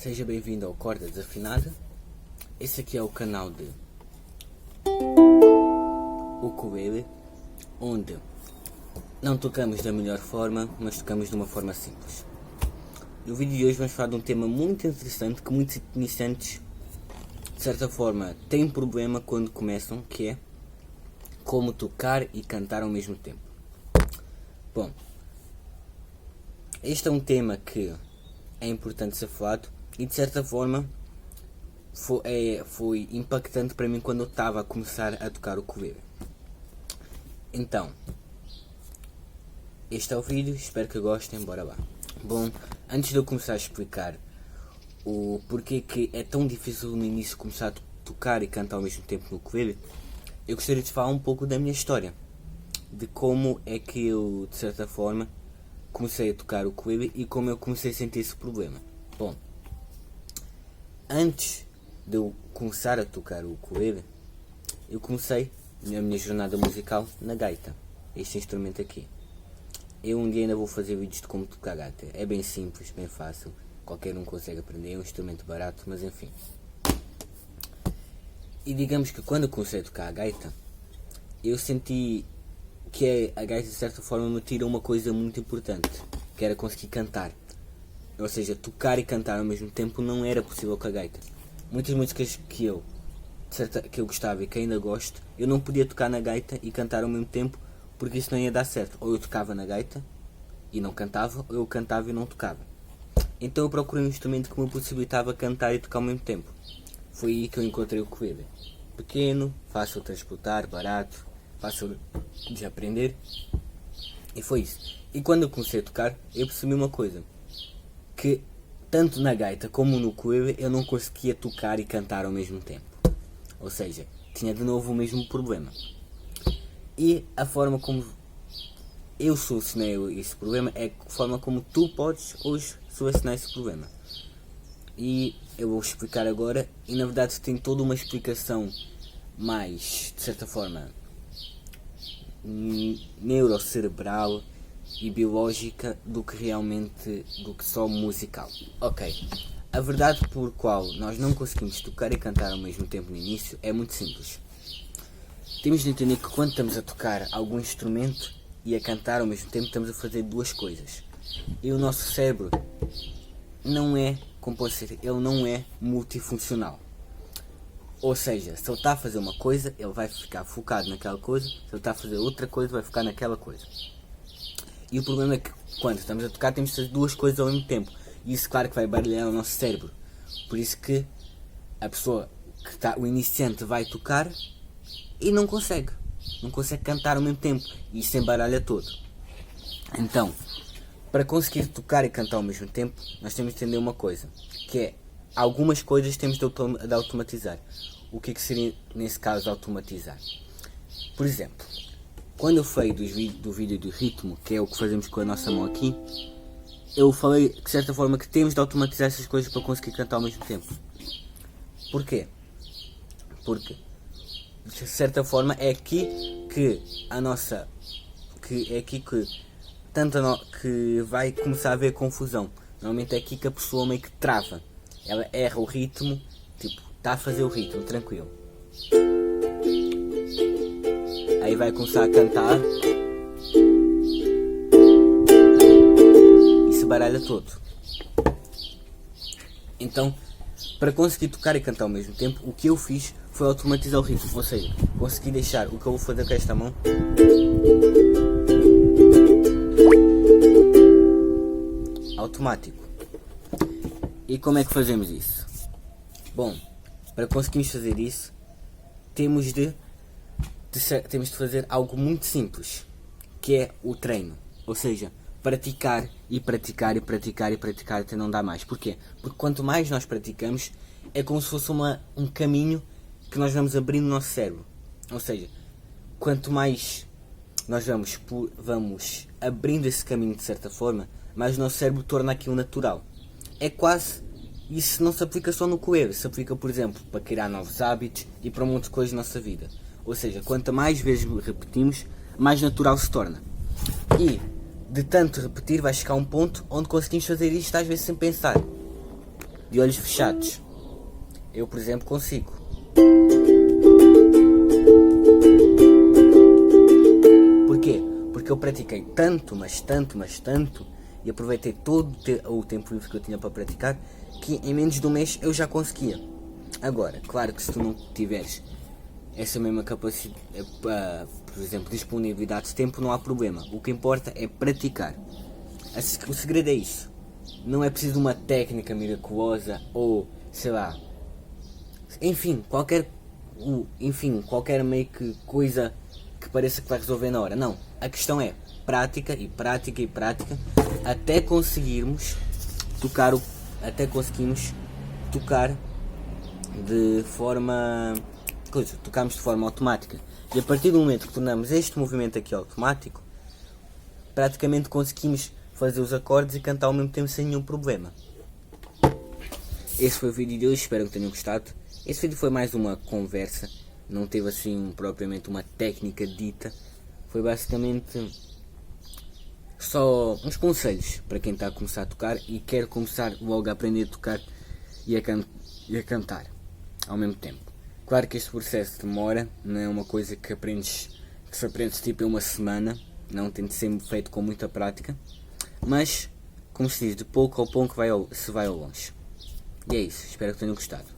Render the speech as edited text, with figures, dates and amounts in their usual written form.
Seja bem-vindo ao Corda Desafinada. Esse aqui é o canal de ukulele, onde não tocamos da melhor forma, mas tocamos de uma forma simples. No vídeo de hoje vamos falar de um tema muito interessante que muitos iniciantes, de certa forma, têm problema quando começam, que é como tocar e cantar ao mesmo tempo. Bom, este é um tema que é importante ser falado e de certa forma foi impactante para mim quando eu estava a começar a tocar o ukulele. Então, este é o vídeo, espero que gostem, bora lá. Bom, antes de eu começar a explicar o porquê que é tão difícil no início começar a tocar e cantar ao mesmo tempo no ukulele, eu gostaria de falar um pouco da minha história, de como é que eu, de certa forma, comecei a tocar o ukulele e como eu comecei a sentir esse problema. Bom, antes de eu começar a tocar o ukulele, eu comecei a minha jornada musical na gaita, este instrumento aqui. Eu um dia ainda vou fazer vídeos de como tocar gaita. É bem simples, bem fácil, qualquer um consegue aprender, é um instrumento barato, mas enfim. E digamos que quando eu comecei a tocar a gaita, eu senti que a gaita de certa forma me tirou uma coisa muito importante, que era conseguir cantar. Ou seja, tocar e cantar ao mesmo tempo não era possível com a gaita. Muitas músicas que eu gostava e que ainda gosto, eu não podia tocar na gaita e cantar ao mesmo tempo, porque isso não ia dar certo. Ou eu tocava na gaita e não cantava, ou eu cantava e não tocava. Então eu procurei um instrumento que me possibilitava cantar e tocar ao mesmo tempo. Foi aí que eu encontrei o ukulele. Pequeno, fácil de transportar, barato, fácil de aprender. E foi isso. E quando eu comecei a tocar, eu percebi uma coisa, que tanto na gaita como no ukulele eu não conseguia tocar e cantar ao mesmo tempo. Ou seja, tinha de novo o mesmo problema. E a forma como eu solucionei esse problema é a forma como tu podes hoje solucionar esse problema. E eu vou explicar agora, e na verdade tem toda uma explicação mais, de certa forma, neurocerebral e biológica do que só musical. Ok, a verdade por qual nós não conseguimos tocar e cantar ao mesmo tempo no início é muito simples. Temos de entender que quando estamos a tocar algum instrumento e a cantar ao mesmo tempo, estamos a fazer duas coisas. E o nosso cérebro não é, como pode ser, ele não é multifuncional. Ou seja, se ele está a fazer uma coisa, ele vai ficar focado naquela coisa. Se ele está a fazer outra coisa, vai ficar naquela coisa. E o problema é que quando estamos a tocar, temos de fazer duas coisas ao mesmo tempo. E isso, claro, que vai baralhar o nosso cérebro. Por isso que a pessoa o iniciante vai tocar e não consegue cantar ao mesmo tempo, e isso embaralha todo. Então, para conseguir tocar e cantar ao mesmo tempo, nós temos de entender uma coisa, que é, algumas coisas temos de automatizar. O que seria, nesse caso, automatizar? Por exemplo, quando eu falei do vídeo do ritmo, que é o que fazemos com a nossa mão aqui, eu falei, de certa forma, que temos de automatizar essas coisas para conseguir cantar ao mesmo tempo. Porquê? Porque de certa forma é aqui que que vai começar a haver confusão. Normalmente é aqui que a pessoa meio que trava. Ela erra o ritmo, tipo, está a fazer o ritmo, tranquilo. Aí vai começar a cantar e se baralha todo. Então, para conseguir tocar e cantar ao mesmo tempo, o que eu fiz foi automatizar o ritmo, ou seja, consegui deixar o que eu vou fazer com esta mão automático. E como é que fazemos isso? Bom, para conseguirmos fazer isso, temos de fazer algo muito simples, que é o treino, ou seja, praticar e praticar e praticar e praticar até não dar mais. Porquê? Porque quanto mais nós praticamos, é como se fosse um caminho que nós vamos abrindo no nosso cérebro. Ou seja, quanto mais nós vamos abrindo esse caminho de certa forma, mais o nosso cérebro torna aquilo natural. É quase, isso não se aplica só no ukulele, se aplica, por exemplo, para criar novos hábitos e para um monte de coisas na nossa vida. Ou seja, quanto mais vezes repetimos, mais natural se torna. E de tanto repetir vai chegar a um ponto onde conseguimos fazer isto às vezes sem pensar. de olhos fechados. Eu, por exemplo, consigo. Porquê? Porque eu pratiquei tanto, mas tanto, e aproveitei todo o tempo livre que eu tinha para praticar, que em menos de um mês eu já conseguia. Agora, claro que se tu não tiveres essa mesma capacidade, por exemplo, disponibilidade de tempo, não há problema. O que importa é praticar. O segredo é isso. Não é preciso uma técnica miraculosa ou, sei lá, enfim, qualquer meio que coisa que pareça que vai resolver na hora. Não, a questão é prática e prática e prática até conseguirmos tocar de forma tocamos de forma automática. E a partir do momento que tornamos este movimento aqui automático, praticamente conseguimos fazer os acordes e cantar ao mesmo tempo sem nenhum problema. Esse foi o vídeo de hoje, espero que tenham gostado. Esse vídeo foi mais uma conversa, não teve assim propriamente uma técnica dita. Foi basicamente só uns conselhos para quem está a começar a tocar e quer começar logo a aprender a tocar e a cantar ao mesmo tempo. Claro que este processo demora, não é uma coisa que se aprende tipo em uma semana, não tem de ser feito com muita prática, mas, como se diz, de pouco ao pouco se vai ao longe. E é isso, espero que tenham gostado.